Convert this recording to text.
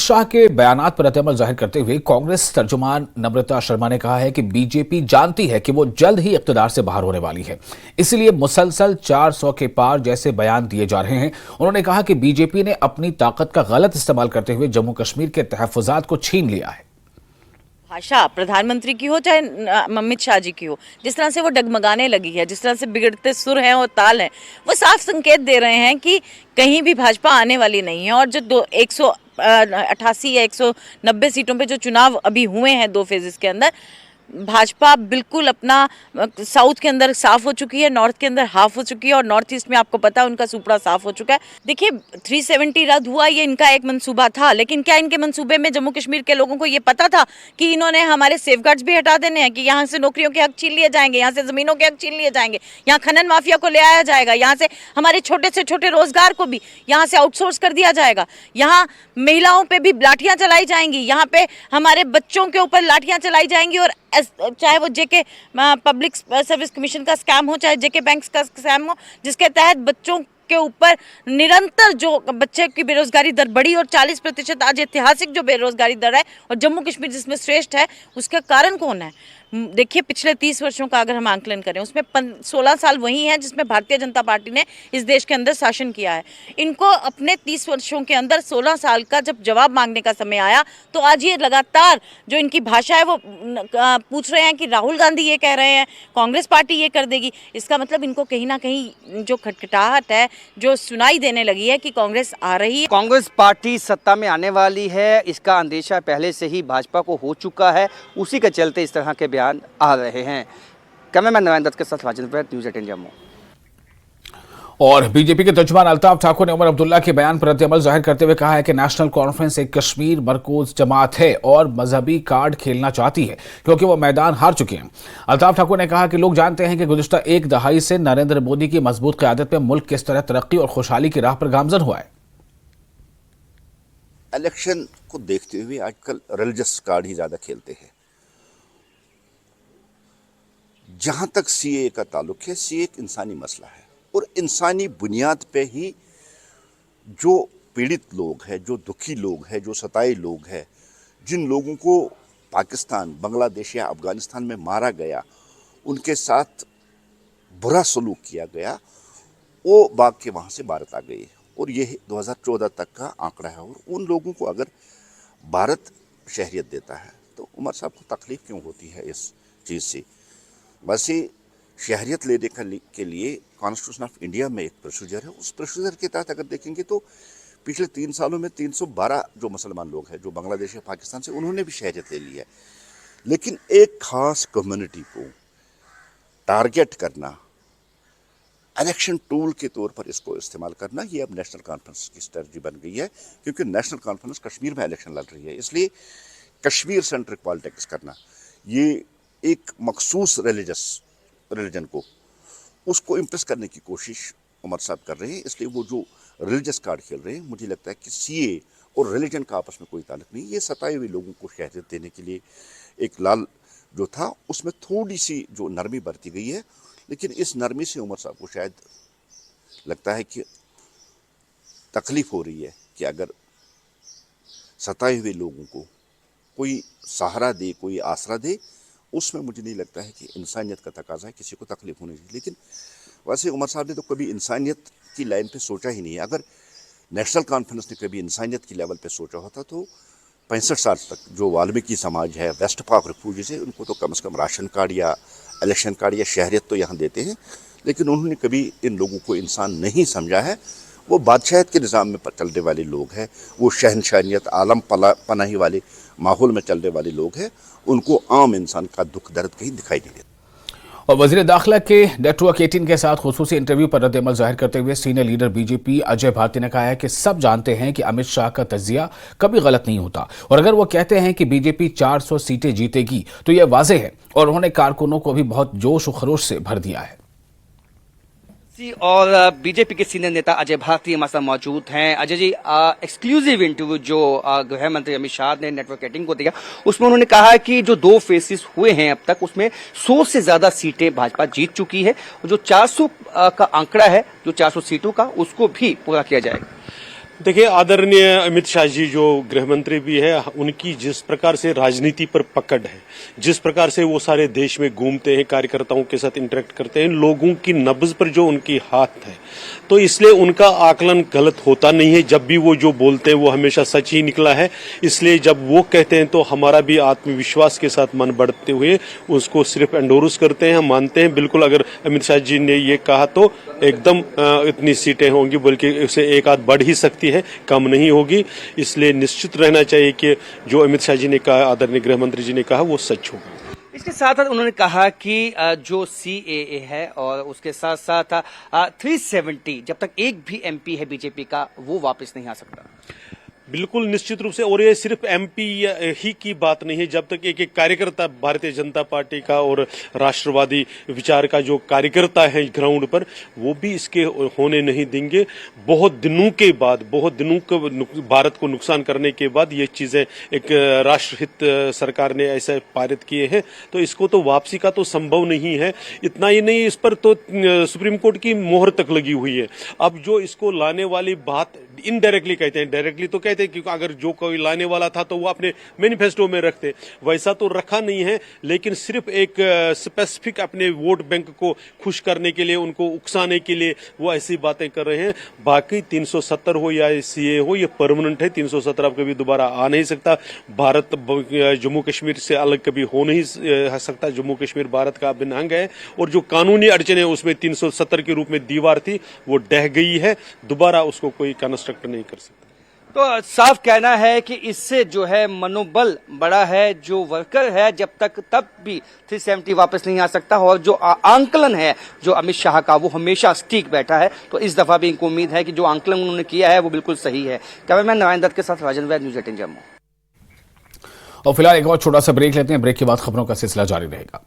शाह के बयानात पर रद्द-ए-अमल जाहिर करते हुए कांग्रेस तर्जुमान नम्रता शर्मा ने कहा है कि बीजेपी जानती है कि वो जल्द ही इख्तिदार से बाहर होने वाली है, इसलिए मुसलसल 400 के पार जैसे बयान दिए जा रहे हैं। उन्होंने कहा कि बीजेपी ने अपनी ताकत का गलत इस्तेमाल करते हुए जम्मू कश्मीर के तहफ्फुजात को छीन लिया है। भाषा प्रधानमंत्री की हो चाहे अमित शाह जी की हो, जिस तरह से वो डगमगाने लगी है, जिस तरह से बिगड़ते सुर हैं और ताल हैं, वो साफ संकेत दे रहे हैं कि कहीं भी भाजपा आने वाली नहीं है। और जो 188 या 190 सीटों पे जो चुनाव अभी हुए हैं 2 फेजेस के अंदर, भाजपा बिल्कुल अपना साउथ के अंदर साफ हो चुकी है, नॉर्थ के अंदर हाफ हो चुकी है और नॉर्थ ईस्ट में आपको पता है उनका सुपड़ा साफ हो चुका है। देखिए 370 रद्द हुआ, ये इनका एक मंसूबा था, लेकिन क्या इनके मंसूबे में जम्मू कश्मीर के लोगों को ये पता था कि इन्होंने हमारे सेफगार्ड्स भी हटा देने हैं, कि यहाँ से नौकरियों के हक छीन लिए जाएंगे, यहाँ से जमीनों के हक छीन लिए जाएंगे, यहाँ खनन माफिया को ले आया जाएगा, यहाँ से हमारे छोटे से छोटे रोजगार को भी यहाँ से आउटसोर्स कर दिया जाएगा, यहाँ महिलाओं पे भी लाठियां चलाई जाएंगी, यहाँ पे हमारे बच्चों के ऊपर लाठियां चलाई जाएंगी। और चाहे वो जेके पब्लिक सर्विस कमीशन का स्कैम हो, चाहे जेके बैंक्स का स्कैम हो, जिसके तहत बच्चों के ऊपर निरंतर जो बच्चे की बेरोजगारी दर बढ़ी और 40% आज ऐतिहासिक जो बेरोजगारी दर है और जम्मू कश्मीर जिसमें श्रेष्ठ है, उसका कारण कौन है? देखिए पिछले 30 वर्षों का अगर हम आंकलन करें, उसमें 16 साल वही हैं जिसमें भारतीय जनता पार्टी ने इस देश के अंदर शासन किया है। इनको अपने 30 वर्षों के अंदर 16 साल का जब जवाब मांगने का समय आया, तो आज ये लगातार जो इनकी भाषा है वो पूछ रहे हैं कि राहुल गांधी ये कह रहे हैं, कांग्रेस पार्टी ये कर देगी। इसका मतलब इनको कहीं ना कहीं जो खटखटाहट है जो सुनाई देने लगी है कि कांग्रेस आ रही है, कांग्रेस पार्टी सत्ता में आने वाली है, इसका अंदेशा पहले से ही भाजपा को हो चुका है। उसी के चलते इस तरह के बयान आ रहे हैं। कैमरामैन नवाइन दत्त के साथ राजेंद्र, न्यूज़ 18 जम्मू। और बीजेपी के तर्जुमान अल्ताफ ठाकुर ने उमर अब्दुल्ला के बयान पर रद्द-ए-अमल जाहिर करते हुए कहा है कि नेशनल कॉन्फ्रेंस एक कश्मीर मरकूज जमात है और मजहबी कार्ड खेलना चाहती है क्योंकि वो मैदान हार चुके हैं। अल्ताफ ठाकुर ने कहा कि लोग जानते हैं कि गुज़िश्ता एक दहाई से नरेंद्र मोदी की मजबूत क़यादत में मुल्क किस तरह तरक्की और खुशहाली की राह पर गामजन हुआ है। इलेक्शन को देखते हुए आजकल रिलीजियस कार्ड ही ज्यादा खेलते हैं। जहां तक सीए का ताल्लुक है, सीए एक इंसानी मसला है और इंसानी बुनियाद पे ही जो पीड़ित लोग हैं, जो दुखी लोग हैं, जो सताए लोग हैं, जिन लोगों को पाकिस्तान, बांग्लादेश या अफगानिस्तान में मारा गया, उनके साथ बुरा सलूक किया गया, वो भाग के वहाँ से भारत आ गए और ये 2014 तक का आंकड़ा है। और उन लोगों को अगर भारत शहरियत देता है तो उमर साहब को तकलीफ क्यों होती है इस चीज़ से? वैसे शहरियत लेने के लिए कॉन्स्टिट्यूशन ऑफ इंडिया में एक प्रोसीजर है, उस प्रोसीजर के तहत अगर देखेंगे तो पिछले 3 सालों में 312 जो मुसलमान लोग हैं जो बांग्लादेश या पाकिस्तान से, उन्होंने भी शहरियत ले ली है। लेकिन एक खास कम्युनिटी को टारगेट करना, इलेक्शन टूल के तौर पर इसको इस्तेमाल करना, ये अब नेशनल कॉन्फ्रेंस की स्ट्रेटजी बन गई है, क्योंकि नेशनल कॉन्फ्रेंस कश्मीर में इलेक्शन लड़ रही है, इसलिए कश्मीर सेंट्रिक पॉलिटिक्स करना, ये एक मखसूस रिलीजन को उसको इम्प्रेस करने की कोशिश उमर साहब कर रहे हैं। इसलिए वो जो रिलीजियस कार्ड खेल रहे हैं, मुझे लगता है कि सीए और रिलीजन का आपस में कोई ताल्लुक नहीं। ये सताए हुए लोगों को शहरियत देने के लिए एक लाल जो था उसमें थोड़ी सी जो नरमी बरती गई है, लेकिन इस नरमी से उमर साहब को शायद लगता है कि तकलीफ हो रही है कि अगर सताए हुए लोगों को कोई सहारा दे, कोई आसरा दे, उसमें मुझे नहीं लगता है कि इंसानियत का तकाजा है, किसी को तकलीफ होनी चाहिए। लेकिन वैसे उमर साहब ने तो कभी इंसानियत की लाइन पे सोचा ही नहीं है। अगर नेशनल कॉन्फ्रेंस ने कभी इंसानियत की लेवल पे सोचा होता तो 65 साल तक जो वाल्मीकि समाज है, वेस्ट पाक रिफ्यूजीज है, उनको तो कम से कम राशन कार्ड या इलेक्शन कार्ड या शहरियत तो यहाँ देते हैं। लेकिन उन्होंने कभी इन लोगों को इंसान नहीं समझा है। वो बादशाहत के निज़ाम में चलने वाले लोग हैं, वो शहनशाहियत आलम पनाही वाले माहौल में चलने वाले लोग हैं, उनको आम इंसान का दुख दर्द कहीं दिखाई नहीं देता। और वज़ीर दाखिला के नेटवर्क 18 के साथ खुसूसी इंटरव्यू पर रद्द-ए-अमल जाहिर करते हुए senior leader BJP Ajay Bharti ने कहा है कि सब जानते हैं कि अमित शाह का तज्जिया कभी गलत नहीं होता और अगर वो कहते हैं कि बीजेपी 400 सीटें जीतेगी तो यह वाज़ेह है और उन्होंने कारकुनों को भी बहुत जोश और खरोश से भर दिया है। और बीजेपी के सीनियर नेता अजय भारती हमारे साथ मौजूद हैं। अजय जी, एक्सक्लूसिव इंटरव्यू जो गृह मंत्री अमित शाह ने नेटवर्क 18 को दिया, उसमें उन्होंने कहा कि जो 2 फेसेस हुए हैं अब तक, उसमें 100 से ज्यादा सीटें भाजपा जीत चुकी है और जो 400 का आंकड़ा है, जो 400 सीटों का, उसको भी पूरा किया जाएगा। देखिए, आदरणीय अमित शाह जी जो गृह मंत्री भी है, उनकी जिस प्रकार से राजनीति पर पकड़ है, जिस प्रकार से वो सारे देश में घूमते हैं, कार्यकर्ताओं के साथ इंटरेक्ट करते हैं, लोगों की नब्ज पर जो उनकी हाथ है, तो इसलिए उनका आकलन गलत होता नहीं है। जब भी वो जो बोलते हैं वो हमेशा सच ही निकला है। इसलिए जब वो कहते हैं तो हमारा भी आत्मविश्वास के साथ मन बढ़ते हुए उसको सिर्फ एंडोर्स करते हैं, हम मानते हैं। बिल्कुल अगर अमित शाह जी ने ये कहा तो एकदम इतनी सीटें होंगी, बल्कि उससे एक आध बढ़ ही सकती है, कम नहीं होगी। इसलिए निश्चित रहना चाहिए कि जो अमित शाह जी ने कहा, आदरणीय गृह मंत्री जी ने कहा, वो सच होगा। इसके साथ साथ उन्होंने कहा कि जो CAA है और उसके साथ साथ 370 जब तक एक भी MP है बीजेपी का वो वापस नहीं आ सकता। बिल्कुल निश्चित रूप से, और ये सिर्फ MP ही की बात नहीं है। जब तक एक एक कार्यकर्ता भारतीय जनता पार्टी का और राष्ट्रवादी विचार का जो कार्यकर्ता है ग्राउंड पर, वो भी इसके होने नहीं देंगे। बहुत दिनों के बाद, बहुत दिनों को भारत को नुकसान करने के बाद ये चीजें एक राष्ट्रहित सरकार ने ऐसे पारित किए हैं, तो इसको तो वापसी का तो संभव नहीं है। इतना ही नहीं, इस पर तो सुप्रीम कोर्ट की मोहर तक लगी हुई है। अब जो इसको लाने वाली बात इनडायरेक्टली कहते हैं, डायरेक्टली तो कहते हैं क्योंकि अगर जो कोई लाने वाला था तो वो अपने मैनिफेस्टो में रखते, वैसा तो रखा नहीं है। लेकिन सिर्फ एक स्पेसिफिक अपने वोट बैंक को खुश करने के लिए, उनको उकसाने के लिए वो ऐसी बातें कर रहे हैं। बाकी 370 हो या CAA हो, ये परमानेंट है। 370 अब कभी दोबारा आ नहीं सकता। भारत जम्मू कश्मीर से अलग कभी हो नहीं सकता। जम्मू कश्मीर भारत का अभिन्न अंग है, और जो कानूनी अड़चने उसमें 370 के रूप में दीवार थी वो ढह गई है। दोबारा उसको कोई कंस्ट्रक्ट नहीं कर सकता। तो साफ कहना है कि इससे जो है मनोबल बड़ा है, जो वर्कर है जब तक तब भी 370 वापस नहीं आ सकता। और जो आंकलन है जो अमित शाह का, वो हमेशा स्टीक बैठा है। तो इस दफा भी इनको उम्मीद है कि जो आंकलन उन्होंने किया है वो बिल्कुल सही है। कैमरामैन नारायण दत्त के साथ राजन वैद, न्यूज़ 18 जम्मू। और फिलहाल एक और छोटा सा ब्रेक लेते हैं। ब्रेक के बाद खबरों का सिलसिला जारी रहेगा।